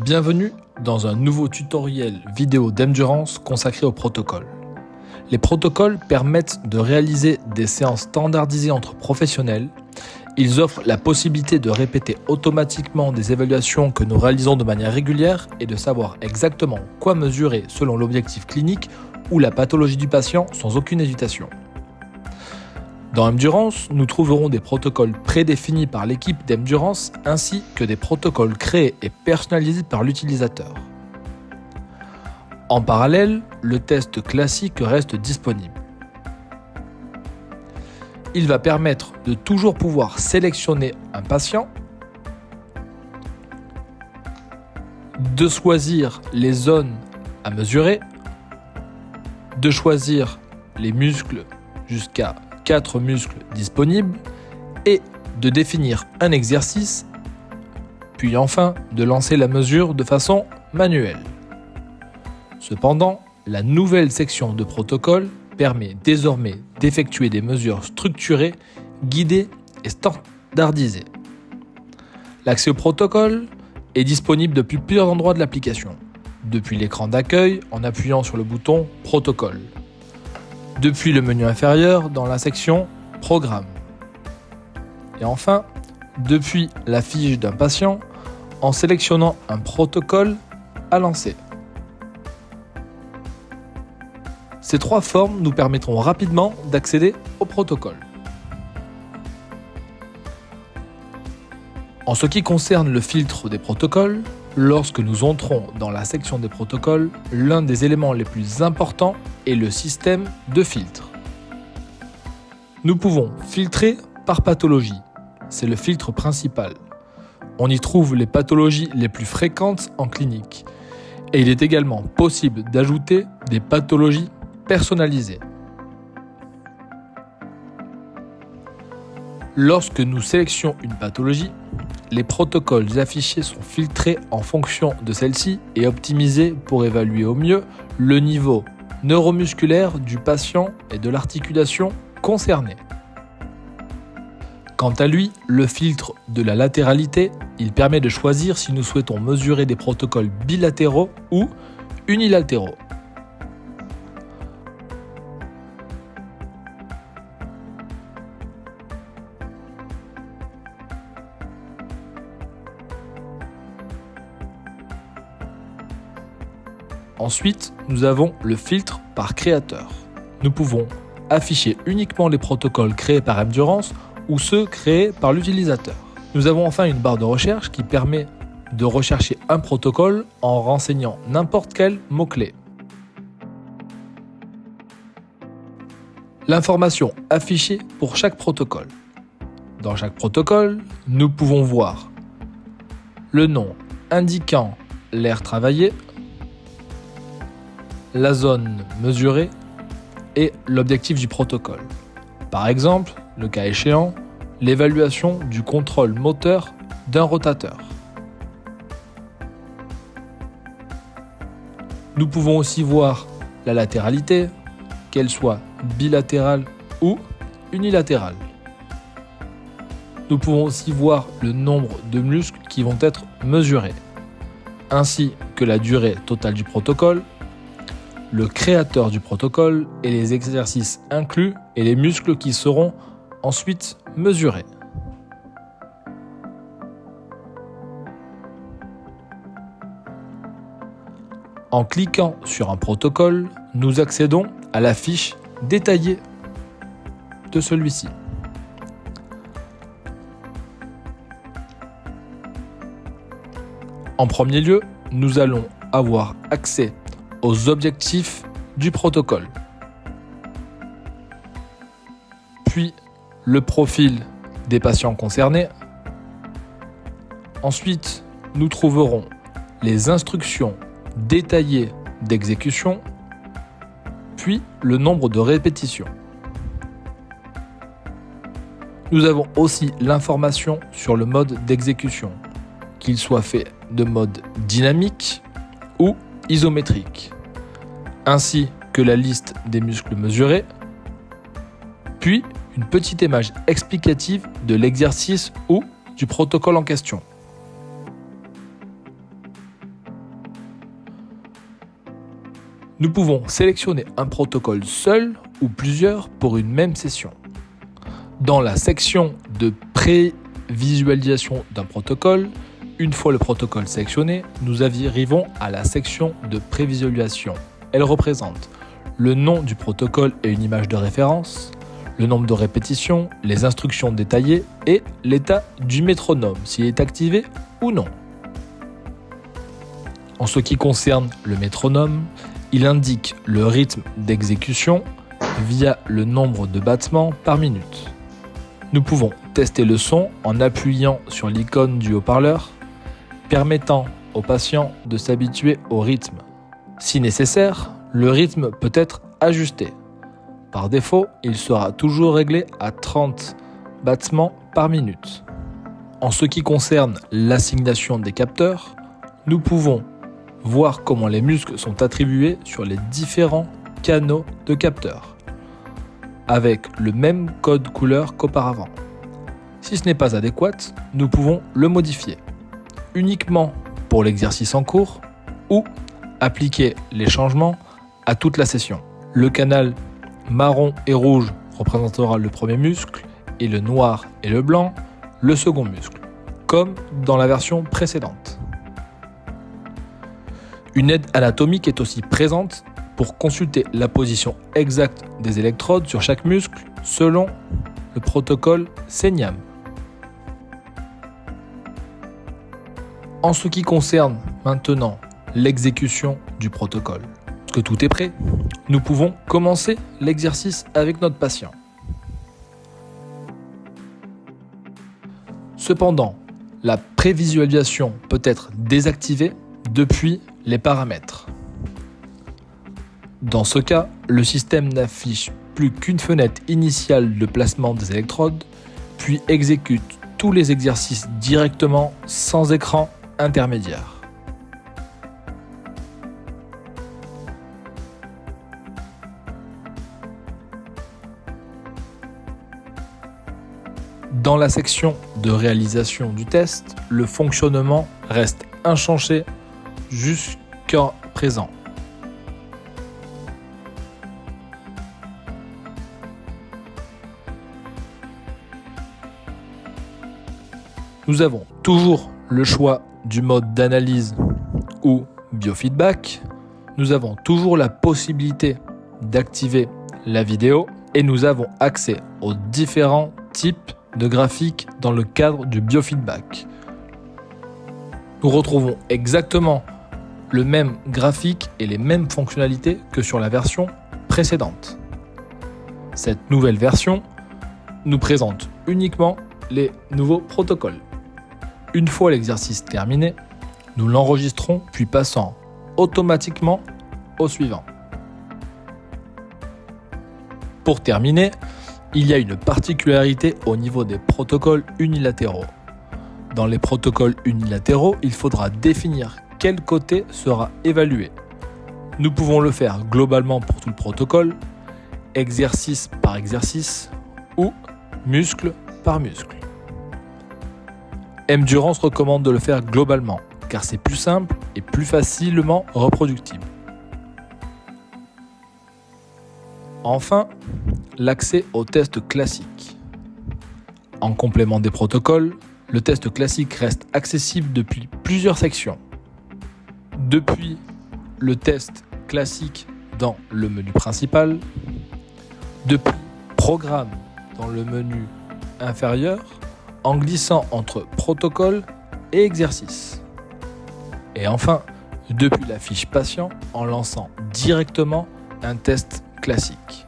Bienvenue dans un nouveau tutoriel vidéo d'endurance consacré aux protocoles. Les protocoles permettent de réaliser des séances standardisées entre professionnels. Ils offrent la possibilité de répéter automatiquement des évaluations que nous réalisons de manière régulière et de savoir exactement quoi mesurer selon l'objectif clinique ou la pathologie du patient sans aucune hésitation. Dans Endurance, nous trouverons des protocoles prédéfinis par l'équipe d'Endurance ainsi que des protocoles créés et personnalisés par l'utilisateur. En parallèle, le test classique reste disponible. Il va permettre de toujours pouvoir sélectionner un patient, de choisir les zones à mesurer, de choisir les muscles jusqu'à 4 muscles disponibles et de définir un exercice, puis enfin de lancer la mesure de façon manuelle. Cependant, la nouvelle section de protocole permet désormais d'effectuer des mesures structurées, guidées et standardisées. L'accès au protocole est disponible depuis plusieurs endroits de l'application, depuis l'écran d'accueil en appuyant sur le bouton « Protocole », depuis le menu inférieur dans la section « Programme » et enfin depuis la fiche d'un patient en sélectionnant un protocole à lancer. Ces trois formes nous permettront rapidement d'accéder au protocole. En ce qui concerne le filtre des protocoles, lorsque nous entrons dans la section des protocoles, l'un des éléments les plus importants est le système de filtre. Nous pouvons filtrer par pathologie, c'est le filtre principal. On y trouve les pathologies les plus fréquentes en clinique et il est également possible d'ajouter des pathologies personnalisées. Lorsque nous sélectionnons une pathologie, les protocoles affichés sont filtrés en fonction de celle-ci et optimisés pour évaluer au mieux le niveau neuromusculaire du patient et de l'articulation concernée. Quant à lui, le filtre de la latéralité, il permet de choisir si nous souhaitons mesurer des protocoles bilatéraux ou unilatéraux. Ensuite, nous avons le filtre par créateur. Nous pouvons afficher uniquement les protocoles créés par Endurance ou ceux créés par l'utilisateur. Nous avons enfin une barre de recherche qui permet de rechercher un protocole en renseignant n'importe quel mot-clé. L'information affichée pour chaque protocole. Dans chaque protocole, nous pouvons voir le nom indiquant l'aire travaillée, la zone mesurée et l'objectif du protocole. Par exemple, le cas échéant, l'évaluation du contrôle moteur d'un rotateur. Nous pouvons aussi voir la latéralité, qu'elle soit bilatérale ou unilatérale. Nous pouvons aussi voir le nombre de muscles qui vont être mesurés, ainsi que la durée totale du protocole, le créateur du protocole et les exercices inclus et les muscles qui seront ensuite mesurés. En cliquant sur un protocole, nous accédons à la fiche détaillée de celui-ci. En premier lieu, nous allons avoir accès aux objectifs du protocole, puis le profil des patients concernés. Ensuite, nous trouverons les instructions détaillées d'exécution, puis le nombre de répétitions. Nous avons aussi l'information sur le mode d'exécution, qu'il soit fait de mode dynamique ou isométrique, ainsi que la liste des muscles mesurés, puis une petite image explicative de l'exercice ou du protocole en question. Nous pouvons sélectionner un protocole seul ou plusieurs pour une même session. Dans la section de prévisualisation d'un protocole, une fois le protocole sélectionné, nous arrivons à la section de prévisualisation. Elle représente le nom du protocole et une image de référence, le nombre de répétitions, les instructions détaillées et l'état du métronome, s'il est activé ou non. En ce qui concerne le métronome, il indique le rythme d'exécution via le nombre de battements par minute. Nous pouvons tester le son en appuyant sur l'icône du haut-parleur, permettant au patient de s'habituer au rythme. Si nécessaire, le rythme peut être ajusté. Par défaut, il sera toujours réglé à 30 battements par minute. En ce qui concerne l'assignation des capteurs, nous pouvons voir comment les muscles sont attribués sur les différents canaux de capteurs, avec le même code couleur qu'auparavant. Si ce n'est pas adéquat, nous pouvons le modifier, uniquement pour l'exercice en cours ou appliquer les changements à toute la session. Le canal marron et rouge représentera le premier muscle et le noir et le blanc le second muscle, comme dans la version précédente. Une aide anatomique est aussi présente pour consulter la position exacte des électrodes sur chaque muscle selon le protocole CENIAM. En ce qui concerne maintenant l'exécution du protocole, que tout est prêt, nous pouvons commencer l'exercice avec notre patient. Cependant, la prévisualisation peut être désactivée depuis les paramètres. Dans ce cas, le système n'affiche plus qu'une fenêtre initiale de placement des électrodes, puis exécute tous les exercices directement sans écran intermédiaire. Dans la section de réalisation du test, le fonctionnement reste inchangé jusqu'à présent. Nous avons toujours le choix du mode d'analyse ou biofeedback. Nous avons toujours la possibilité d'activer la vidéo et nous avons accès aux différents types de graphiques dans le cadre du biofeedback. Nous retrouvons exactement le même graphique et les mêmes fonctionnalités que sur la version précédente. Cette nouvelle version nous présente uniquement les nouveaux protocoles. Une fois l'exercice terminé, nous l'enregistrons puis passons automatiquement au suivant. Pour terminer, il y a une particularité au niveau des protocoles unilatéraux. Dans les protocoles unilatéraux, il faudra définir quel côté sera évalué. Nous pouvons le faire globalement pour tout le protocole, exercice par exercice ou muscle par muscle. Endurance recommande de le faire globalement, car c'est plus simple et plus facilement reproductible. Enfin, l'accès au test classique. En complément des protocoles, le test classique reste accessible depuis plusieurs sections. Depuis le test classique dans le menu principal, depuis Programme dans le menu inférieur, en glissant entre protocole et exercice. Et enfin, depuis la fiche patient, en lançant directement un test classique.